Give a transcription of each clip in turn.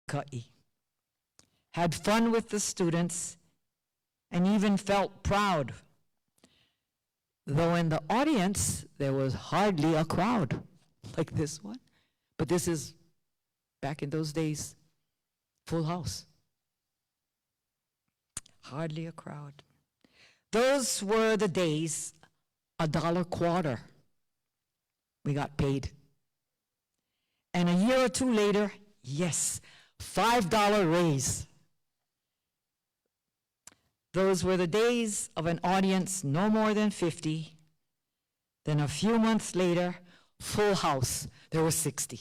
Ka'i. Had fun with the students and even felt proud, though in the audience there was hardly a crowd like this one. But this is, back in those days, full house. Hardly a crowd. Those were the days, $1 quarter. We got paid. And a year or two later, yes, $5 raise. Those were the days of an audience no more than 50. Then a few months later, full house, there were 60.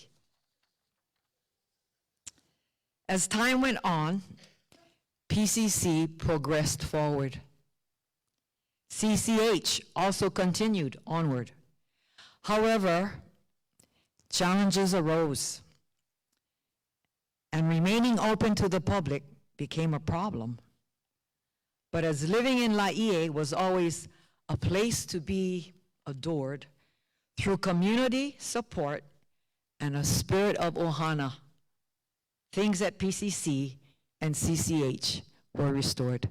As time went on, PCC progressed forward. CCH also continued onward. However, challenges arose, and remaining open to the public became a problem. But as living in Laie was always a place to be adored, through community support and a spirit of ohana, things at PCC and CCH were restored.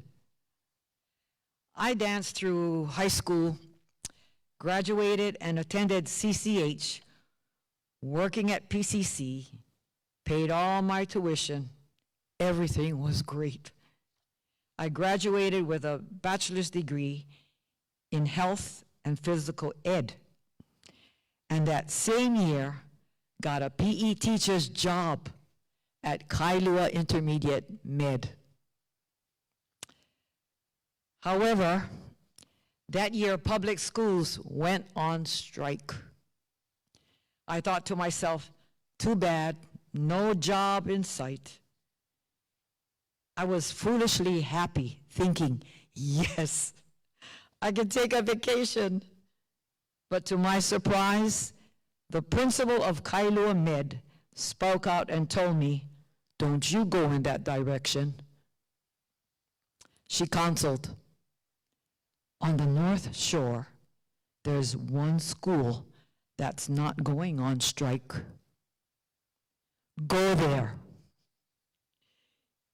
I danced through high school, graduated and attended CCH, working at PCC, paid all my tuition. Everything was great. I graduated with a bachelor's degree in health and physical ed, and that same year got a PE teacher's job at Kailua Intermediate Med. However, that year public schools went on strike. I thought to myself, too bad, no job in sight. I was foolishly happy, thinking, yes, I can take a vacation. But to my surprise, the principal of Kailua Med spoke out and told me, don't you go in that direction. She counseled, on the North Shore, there's one school that's not going on strike. Go there,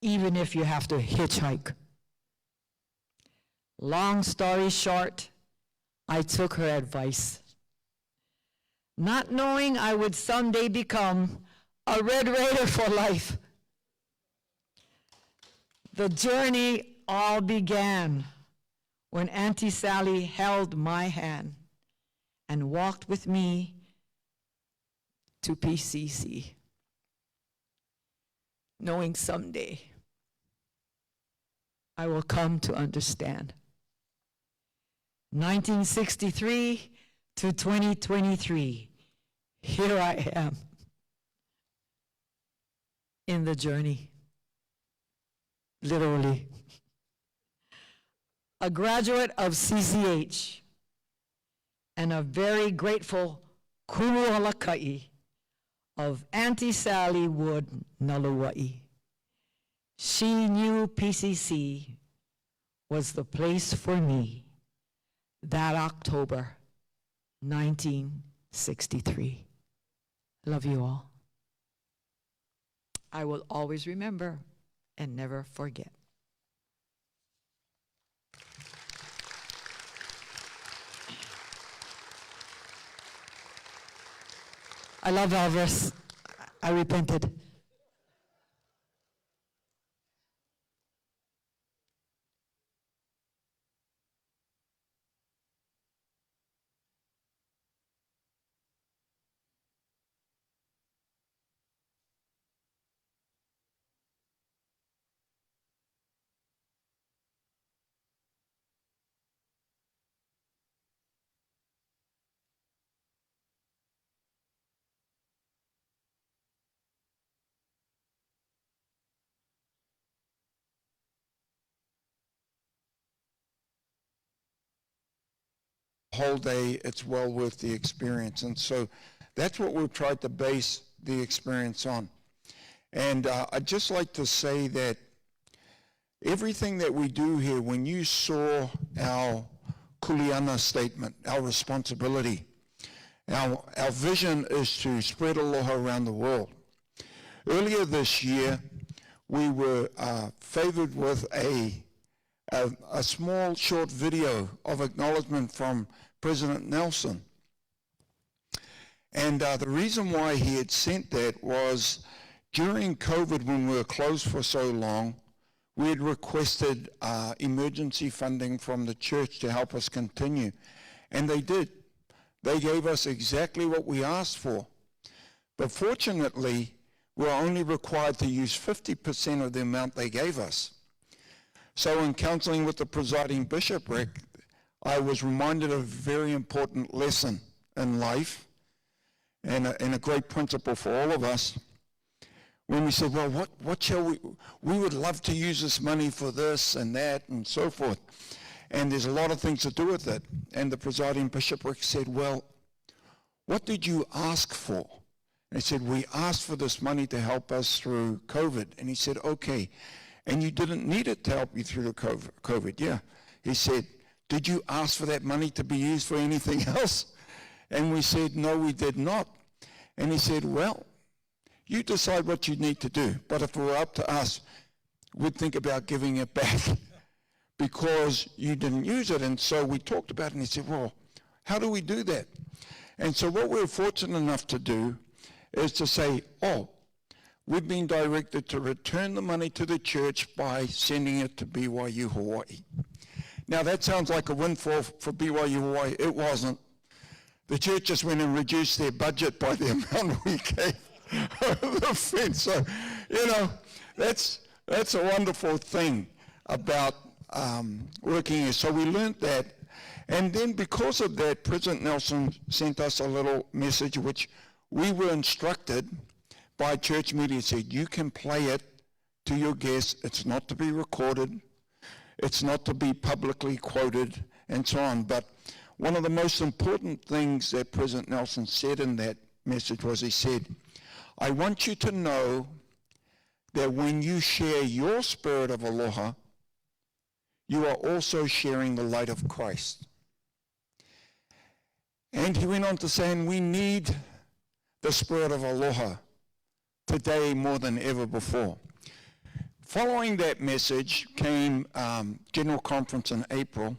even if you have to hitchhike. Long story short, I took her advice, not knowing I would someday become a Red Raider for life. The journey all began when Auntie Sally held my hand and walked with me to PCC, knowing someday I will come to understand. 1963 to 2023, here I am in the journey, literally. A graduate of CCH and a very grateful kulualakai of Auntie Sally Wood Naluai. She knew PCC was the place for me that October 1963. Love you all. I will always remember and never forget. I love Elvis. I repented. Whole day, it's well worth the experience. And so that's what we've tried to base the experience on. And I'd just like to say that everything that we do here, when you saw our kuleana statement, our responsibility, our vision is to spread aloha around the world. Earlier this year, we were favored with a small short video of acknowledgement from President Nelson. And the reason why he had sent that was during COVID, when we were closed for so long, we had requested emergency funding from the church to help us continue. And they did. They gave us exactly what we asked for. But fortunately, we were only required to use 50% of the amount they gave us. So in counseling with the presiding bishopric, I was reminded of a very important lesson in life and a great principle for all of us. When we said, well, what shall we would love to use this money for this and that and so forth. And there's a lot of things to do with it. And the presiding bishopric said, well, what did you ask for? And he said, we asked for this money to help us through COVID. And he said, okay, and you didn't need it to help you through the COVID. Yeah. He said, did you ask for that money to be used for anything else? And we said, no, we did not. And he said, well, you decide what you need to do. But if it were up to us, we'd think about giving it back because you didn't use it. And so we talked about it, and he said, well, how do we do that? And so what we're fortunate enough to do is to say, oh, we've been directed to return the money to the church by sending it to BYU Hawaii. Now that sounds like a windfall for BYU Hawaii. It wasn't. The church just went and reduced their budget by the amount we gave the fence. So, you know, that's a wonderful thing about working here. So we learned that. And then because of that, President Nelson sent us a little message which we were instructed by church media. Said, you can play it to your guests. It's not to be recorded. It's not to be publicly quoted and so on. But one of the most important things that President Nelson said in that message was he said, I want you to know that when you share your spirit of aloha, you are also sharing the light of Christ. And he went on to say, and we need the spirit of aloha today more than ever before. Following that message came General Conference in April,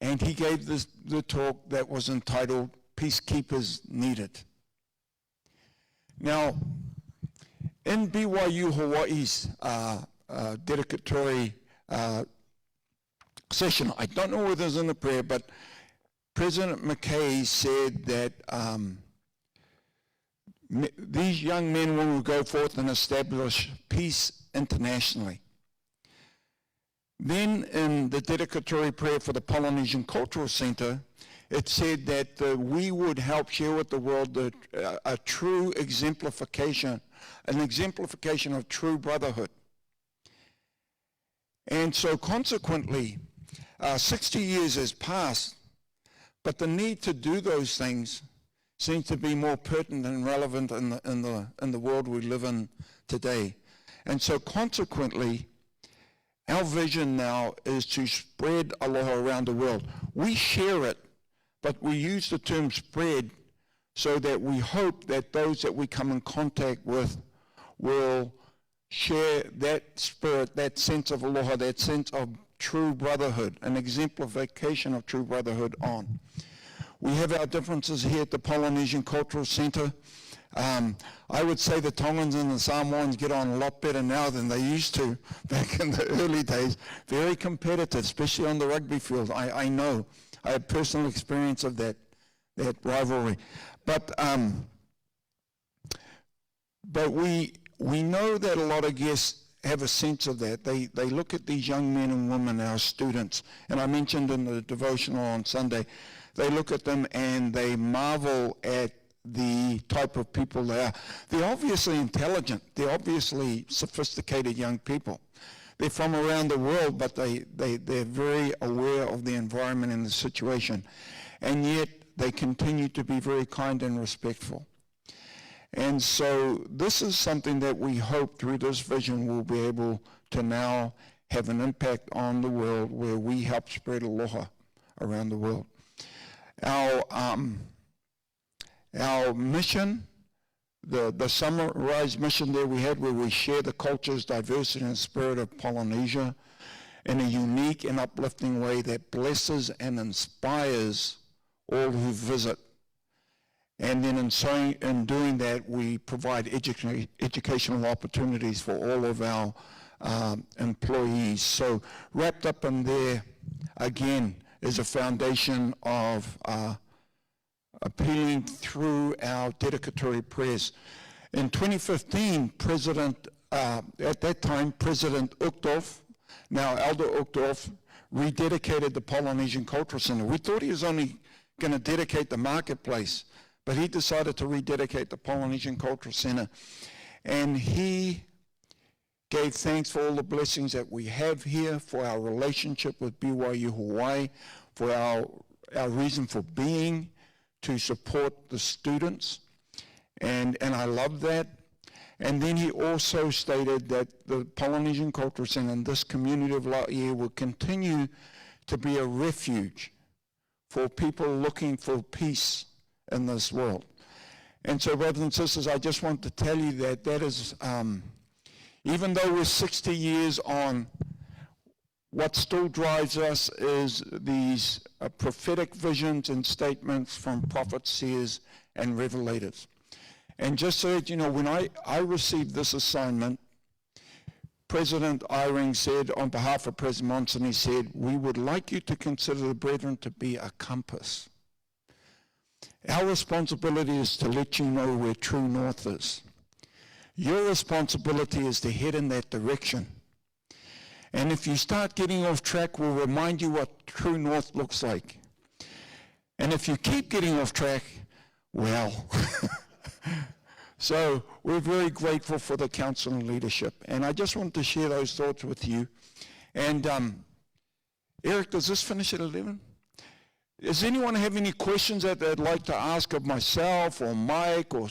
and he gave the talk that was entitled, Peacekeepers Needed. Now, in BYU Hawaii's dedicatory session, I don't know whether it's in the prayer, but President McKay said that these young men will go forth and establish peace internationally. Then in the dedicatory prayer for the Polynesian Cultural Center, it said that we would help share with the world a true exemplification, an exemplification of true brotherhood. And so consequently, 60 years has passed, but the need to do those things seems to be more pertinent and relevant in the world we live in today. And so consequently, our vision now is to spread aloha around the world. We share it, but we use the term spread so that we hope that those that we come in contact with will share that spirit, that sense of aloha, that sense of true brotherhood, an exemplification of true brotherhood on. We have our differences here at the Polynesian Cultural Center. I would say the Tongans and the Samoans get on a lot better now than they used to back in the early days. Very competitive, especially on the rugby field. I know. I have personal experience of that rivalry. But we know that a lot of guests have a sense of that. They look at these young men and women, our students, and I mentioned in the devotional on Sunday, they look at them and they marvel at the type of people they are. They're obviously intelligent. They're obviously sophisticated young people. They're from around the world, but they're very aware of the environment and the situation. And yet they continue to be very kind and respectful. And so this is something that we hope through this vision we'll be able to now have an impact on the world where we help spread aloha around the world. Our mission the summarized mission there we had, where we share the cultures, diversity, and spirit of Polynesia in a unique and uplifting way that blesses and inspires all who visit. And then in doing that, we provide educational opportunities for all of our employees. So wrapped up in there, again, is a foundation of appealing through our dedicatory prayers. In 2015, at that time, President Uchtdorf, now Elder Uchtdorf, rededicated the Polynesian Cultural Center. We thought he was only going to dedicate the marketplace, but he decided to rededicate the Polynesian Cultural Center. And he gave thanks for all the blessings that we have here, for our relationship with BYU Hawaii, for our reason for being, to support the students. And I love that. And then he also stated that the Polynesian Cultural Center and this community of Laie will continue to be a refuge for people looking for peace in this world. And so, brothers and sisters, I just want to tell you that is, even though we're 60 years on, what still drives us is these prophetic visions and statements from prophets, seers, and revelators. And just so that you know, when I received this assignment, President Eyring said, on behalf of President Monson, he said, we would like you to consider the brethren to be a compass. Our responsibility is to let you know where true north is. Your responsibility is to head in that direction. And if you start getting off track, we'll remind you what true north looks like. And if you keep getting off track, well, so we're very grateful for the council and leadership. And I just wanted to share those thoughts with you. And Eric, does this finish at 11? Does anyone have any questions that they'd like to ask of myself or Mike or